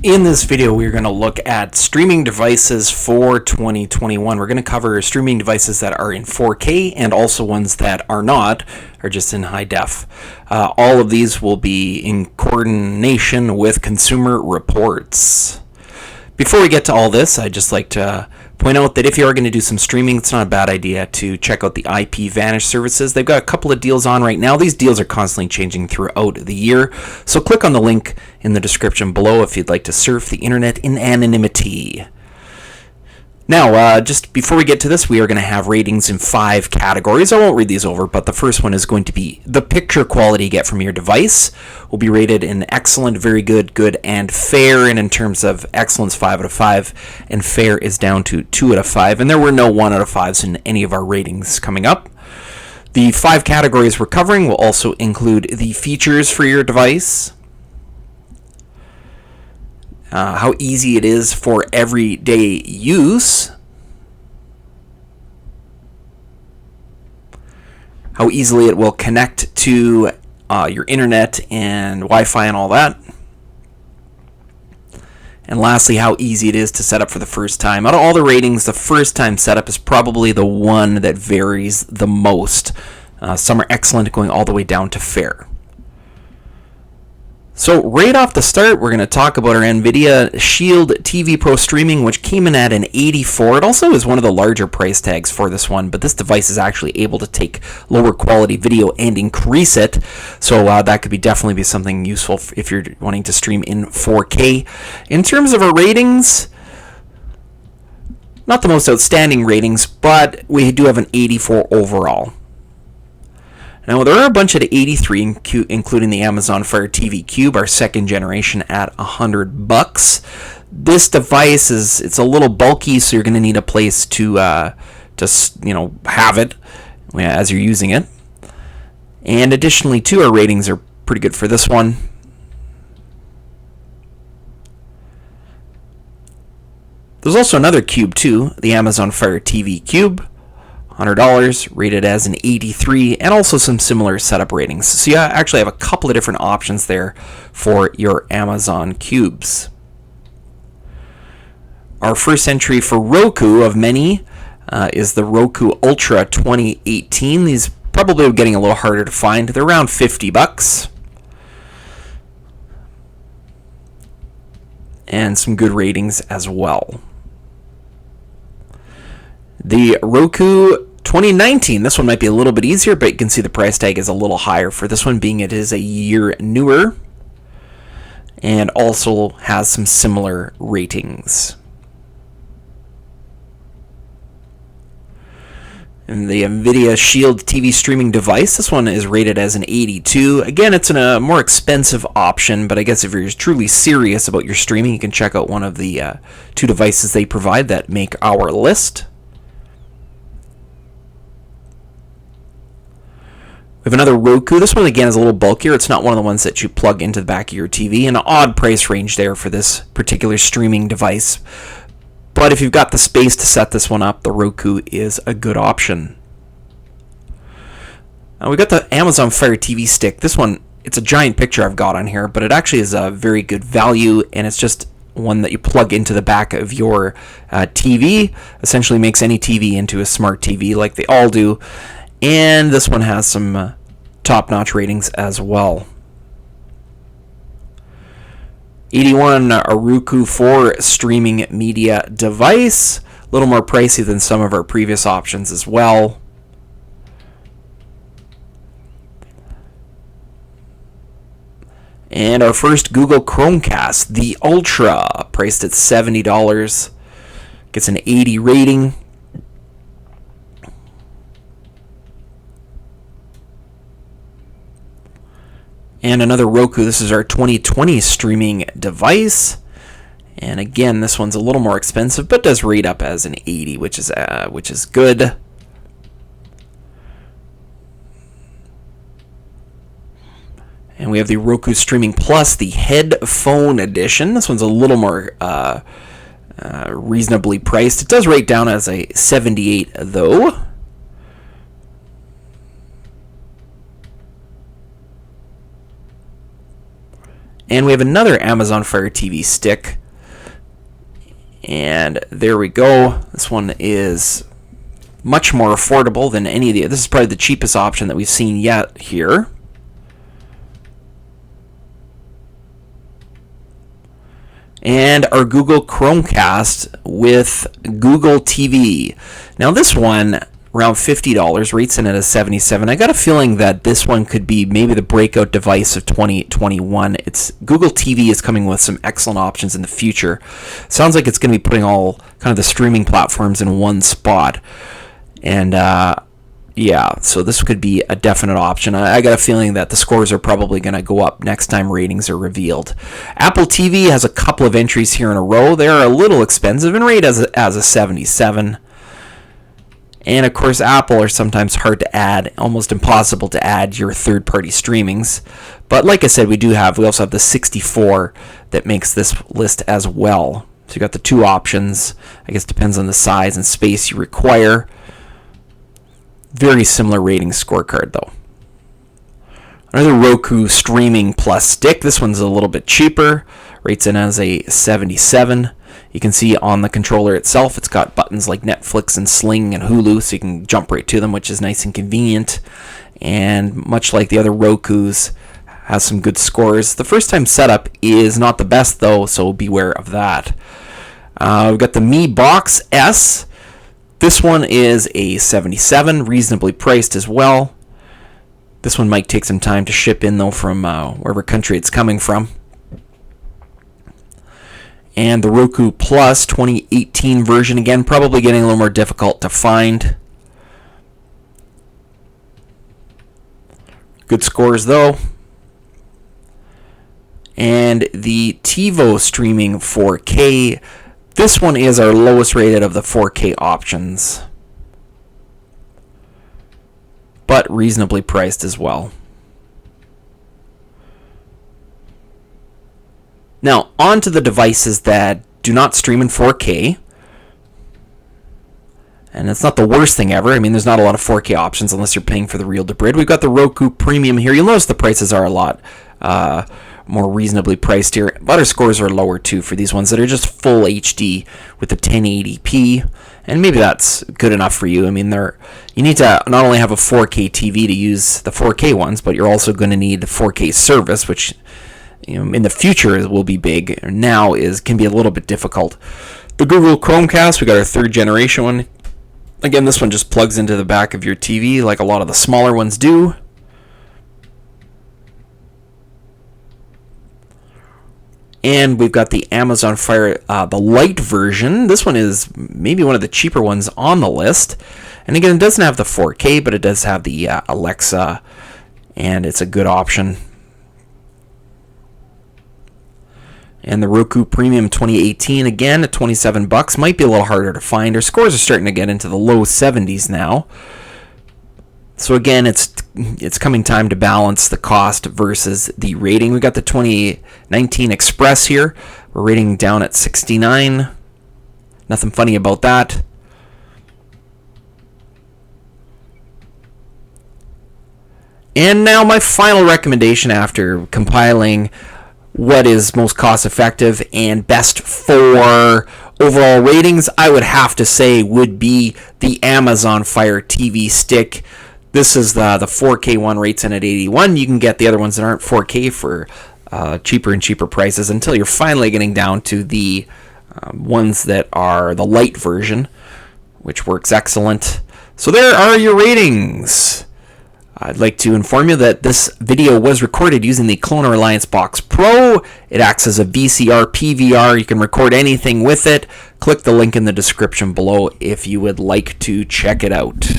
In this video, we're going to look at streaming devices for 2021. We're going to cover streaming devices that are in 4K and also ones that are not, are just in high def. All of these will be in coordination with Consumer Reports. Before we get to all this, I'd just like to point out that if you are going to do some streaming, it's not a bad idea to check out the IP Vanish services. They've got a couple of deals on right now. These deals are constantly changing throughout the year, so click on the link in the description below if you'd like to surf the internet in anonymity. Now, just before we get to this, we are going to have ratings in 5 categories. I won't read these over, but the first one is going to be the picture quality you get from your device. Will be rated in excellent, very good, good, and fair. And in terms of excellence, 5 out of 5, and fair is down to 2 out of 5. And there were no 1 out of 5s in any of our ratings coming up. The 5 categories we're covering will also include the features for your device, how easy it is for everyday use, how easily it will connect to your internet and Wi-Fi and all that, and lastly, how easy it is to set up for the first time. Out of all the ratings, the first time setup is probably the one that varies the most. Some are excellent, going all the way down to fair. So right off the start, we're going to talk about our NVIDIA Shield TV Pro Streaming, which came in at an 84. It also is one of the larger price tags for this one, but this device is actually able to take lower quality video and increase it. So that could definitely be something useful if you're wanting to stream in 4K. In terms of our ratings, not the most outstanding ratings, but we do have an 84 overall. Now, there are a bunch of 83, including the Amazon FireTV Cube, our second generation, at $100. This device it's a little bulky, so you're going to need a place to have it as you're using it. And additionally, too, our ratings are pretty good for this one. There's also another Cube too, the Amazon FireTV Cube. $100, rated as an 83, and also some similar setup ratings. So you actually have a couple of different options there for your Amazon Cubes. Our first entry for Roku of many is the Roku Ultra 2018. These probably are getting a little harder to find. They're around $50. And some good ratings as well. The Roku 2019, this one might be a little bit easier, but you can see the price tag is a little higher for this one, being it is a year newer, and also has some similar ratings. And the NVIDIA Shield TV streaming device, this one is rated as an 82. Again, it's a more expensive option, but I guess if you're truly serious about your streaming, you can check out one of the 2 devices they provide that make our list. We have another Roku. This one, again, is a little bulkier. It's not one of the ones that you plug into the back of your TV. An odd price range there for this particular streaming device. But if you've got the space to set this one up, the Roku is a good option. We've got the Amazon Fire TV Stick. This one, it's a giant picture I've got on here, but it actually is a very good value, and it's just one that you plug into the back of your TV. Essentially makes any TV into a smart TV like they all do. And this one has some top-notch ratings as well. 81, a Roku 4 streaming media device. A little more pricey than some of our previous options as well. And our first Google Chromecast, the Ultra, priced at $70. Gets an 80 rating. And another Roku, this is our 2020 streaming device. And again, this one's a little more expensive, but does rate up as an 80, which is good. And we have the Roku Streaming Plus, the headphone edition. This one's a little more reasonably priced. It does rate down as a 78 though. And we have another Amazon Fire TV stick. And there we go. This one is much more affordable than any of the. This is probably the cheapest option that we've seen yet here. And our Google Chromecast with Google TV. Now this one, around $50, rates in at a 77. I got a feeling that this one could be maybe the breakout device of 2021. It's Google TV is coming with some excellent options in the future. Sounds like it's going to be putting all kind of the streaming platforms in one spot. And yeah, so this could be a definite option. I got a feeling that the scores are probably going to go up next time ratings are revealed. Apple TV has a couple of entries here in a row. They're a little expensive and rate as a 77. And of course, Apple are sometimes hard to add, almost impossible to add your third-party streamings. But like I said, we also have the 64 that makes this list as well. So you got the two options. I guess depends on the size and space you require. Very similar rating scorecard though. Another Roku Streaming Plus stick. This one's a little bit cheaper. Rates in as a 77. You can see on the controller itself, it's got buttons like Netflix and Sling and Hulu, so you can jump right to them, which is nice and convenient. And much like the other Rokus, has some good scores. The first time setup is not the best though, so beware of that. We've got the Mi Box S. This one is a 77, reasonably priced as well. This one might take some time to ship in though from wherever country it's coming from. And the Roku Plus 2018 version, again, probably getting a little more difficult to find. Good scores though. And the TiVo Streaming 4K. This one is our lowest rated of the 4K options, but reasonably priced as well. Now, on to the devices that do not stream in 4K. And it's not the worst thing ever. I mean, there's not a lot of 4K options unless you're paying for the real to brid. We've got the Roku Premium here. You'll notice the prices are a lot more reasonably priced here. But our scores are lower too for these ones that are just full HD with the 1080p. And maybe that's good enough for you. I mean, you need to not only have a 4K TV to use the 4K ones, but you're also going to need the 4K service, which in the future will be big. Now can be a little bit difficult. The Google Chromecast, we got our third generation one. Again, this one just plugs into the back of your TV like a lot of the smaller ones do. And we've got the Amazon Fire, the Lite version. This one is maybe one of the cheaper ones on the list. And again, it doesn't have the 4K, but it does have the Alexa, and it's a good option. And the Roku Premium 2018, again, at $27, might be a little harder to find. Our scores are starting to get into the low 70s now. So again, it's coming time to balance the cost versus the rating. We got the 2019 Express here. We're rating down at 69. Nothing funny about that. And now my final recommendation after compiling what is most cost effective and best for overall ratings, I would have to say would be the Amazon Fire TV stick. This is the 4K one, rates in at 81. You can get the other ones that aren't 4K for cheaper and cheaper prices until you're finally getting down to the ones that are the Lite version, which works excellent. So there are your ratings. I'd like to inform you that this video was recorded using the Cloner Alliance Box Pro. It acts as a VCR, PVR. You can record anything with it. Click the link in the description below if you would like to check it out.